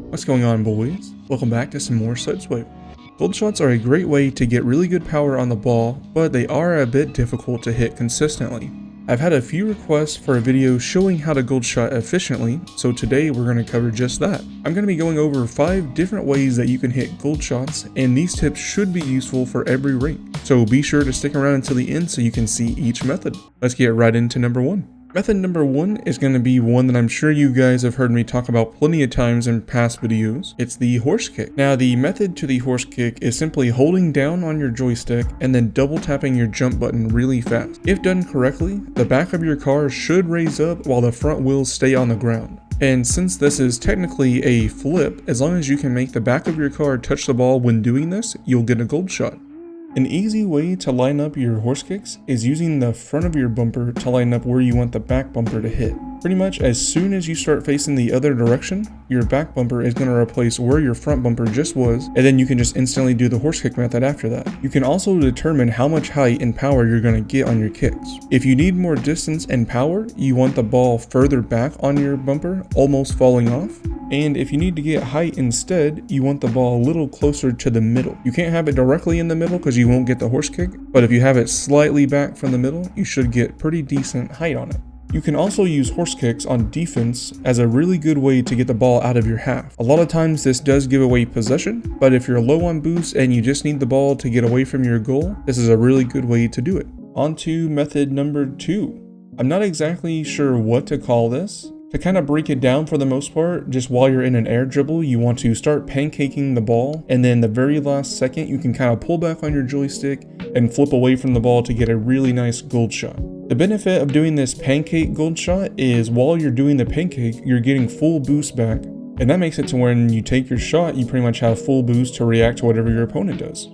What's going on, boys? Welcome back to some more SideSwipe. Gold shots are a great way to get really good power on the ball, but they are a bit difficult to hit consistently. I've had a few requests for a video showing how to gold shot efficiently, so today we're going to cover just that. I'm going to be going over 5 different ways that you can hit gold shots, and these tips should be useful for every rank. So be sure to stick around until the end so you can see each method. Let's get right into number 1. Method number 1 is going to be one that I'm sure you guys have heard me talk about plenty of times in past videos. It's the horse kick. Now, the method to the horse kick is simply holding down on your joystick and then double tapping your jump button really fast. If done correctly, the back of your car should raise up while the front wheels stay on the ground. And since this is technically a flip, as long as you can make the back of your car touch the ball when doing this, you'll get a gold shot. An easy way to line up your horse kicks is using the front of your bumper to line up where you want the back bumper to hit. Pretty much as soon as you start facing the other direction, your back bumper is going to replace where your front bumper just was, and then you can just instantly do the horse kick method after that. You can also determine how much height and power you're going to get on your kicks. If you need more distance and power, you want the ball further back on your bumper, almost falling off. And if you need to get height instead, you want the ball a little closer to the middle. You can't have it directly in the middle because you won't get the horse kick, but if you have it slightly back from the middle, you should get pretty decent height on it. You can also use horse kicks on defense as a really good way to get the ball out of your half. A lot of times this does give away possession, but if you're low on boost and you just need the ball to get away from your goal, this is a really good way to do it. On to method number 2. I'm not exactly sure what to call this. To kind of break it down for the most part, just while you're in an air dribble, you want to start pancaking the ball, and then the very last second you can kind of pull back on your joystick and flip away from the ball to get a really nice gold shot. The benefit of doing this pancake gold shot is while you're doing the pancake, you're getting full boost back, and that makes it to when you take your shot, you pretty much have full boost to react to whatever your opponent does.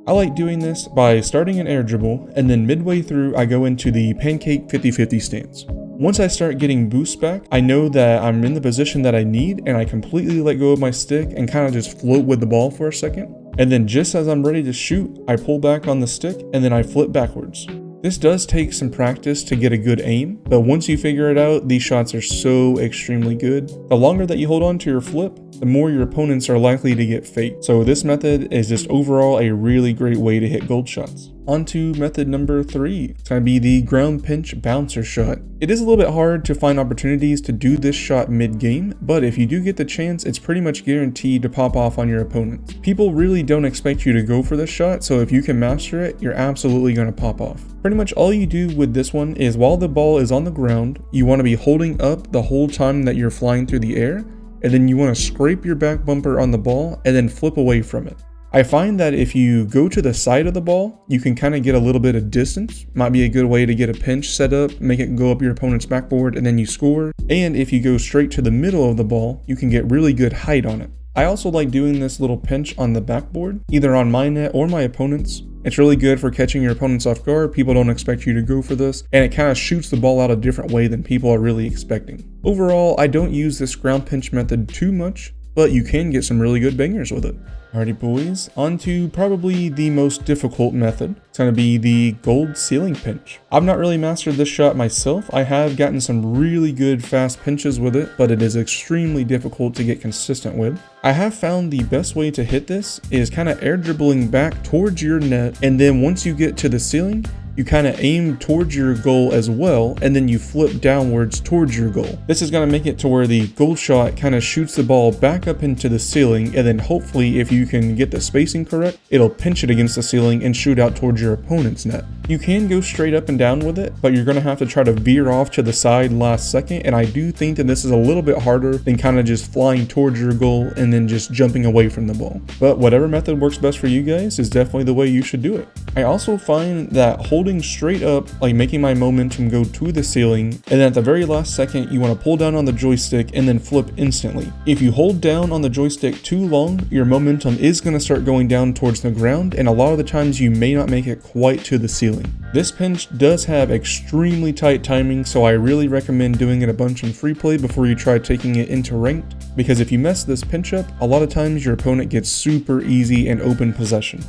I like doing this by starting an air dribble, and then midway through I go into the pancake 50-50 stance. Once I start getting boost back, I know that I'm in the position that I need, and I completely let go of my stick and kind of just float with the ball for a second. And then just as I'm ready to shoot, I pull back on the stick and then I flip backwards. This does take some practice to get a good aim, but once you figure it out, these shots are so extremely good. The longer that you hold on to your flip, the more your opponents are likely to get faked. So this method is just overall a really great way to hit gold shots. On to method number 3. It's going to be the ground pinch bouncer shot. It is a little bit hard to find opportunities to do this shot mid-game, but if you do get the chance, it's pretty much guaranteed to pop off on your opponents. People really don't expect you to go for this shot, so if you can master it, you're absolutely going to pop off. Pretty much all you do with this one is while the ball is on the ground, you want to be holding up the whole time that you're flying through the air, and then you want to scrape your back bumper on the ball and then flip away from it. I find that if you go to the side of the ball, you can kind of get a little bit of distance. Might be a good way to get a pinch set up, make it go up your opponent's backboard, and then you score. And if you go straight to the middle of the ball, you can get really good height on it. I also like doing this little pinch on the backboard, either on my net or my opponent's. It's really good for catching your opponents off guard. People don't expect you to go for this, and it kind of shoots the ball out a different way than people are really expecting. Overall, I don't use this ground pinch method too much, but you can get some really good bangers with it. Alrighty boys, on to probably the most difficult method. It's going to be the gold ceiling pinch. I've not really mastered this shot myself. I have gotten some really good fast pinches with it, but it is extremely difficult to get consistent with. I have found the best way to hit this is kind of air dribbling back towards your net, and then once you get to the ceiling, you kind of aim towards your goal as well, and then you flip downwards towards your goal. This is going to make it to where the gold shot kind of shoots the ball back up into the ceiling, and then hopefully if you can get the spacing correct, it'll pinch it against the ceiling and shoot out towards your opponent's net. You can go straight up and down with it, but you're going to have to try to veer off to the side last second, and I do think that this is a little bit harder than kind of just flying towards your goal and then just jumping away from the ball. But whatever method works best for you guys is definitely the way you should do it. I also find that holding straight up, like making my momentum go to the ceiling, and then at the very last second you want to pull down on the joystick and then flip instantly. If you hold down on the joystick too long, your momentum is going to start going down towards the ground, and a lot of the times you may not make it quite to the ceiling. This pinch does have extremely tight timing, so I really recommend doing it a bunch in free play before you try taking it into ranked, because if you mess this pinch up, a lot of times your opponent gets super easy and open possession.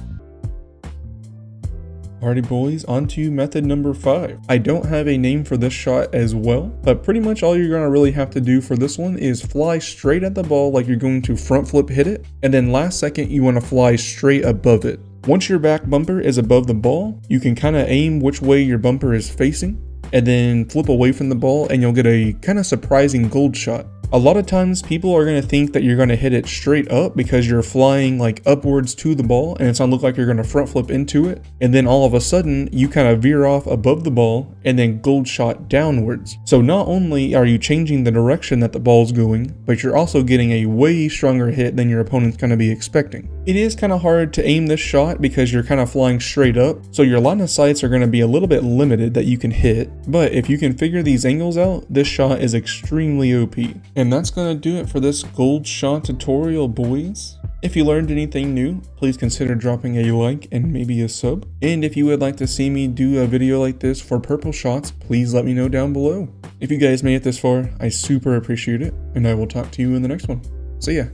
Alrighty boys, on to method number 5. I don't have a name for this shot as well, but pretty much all you're gonna really have to do for this one is fly straight at the ball like you're going to front flip hit it, and then last second you wanna fly straight above it. Once your back bumper is above the ball, you can kind of aim which way your bumper is facing, and then flip away from the ball and you'll get a kind of surprising gold shot. A lot of times people are going to think that you're going to hit it straight up because you're flying like upwards to the ball and it's going to look like you're going to front flip into it, and then all of a sudden you kind of veer off above the ball and then gold shot downwards. So not only are you changing the direction that the ball's going, but you're also getting a way stronger hit than your opponent's going to be expecting. It is kind of hard to aim this shot because you're kind of flying straight up, so your line of sights are going to be a little bit limited that you can hit, but if you can figure these angles out, this shot is extremely OP. And that's going to do it for this gold shot tutorial, boys. If you learned anything new, please consider dropping a like and maybe a sub. And if you would like to see me do a video like this for purple shots, please let me know down below. If you guys made it this far, I super appreciate it, and I will talk to you in the next one. See ya.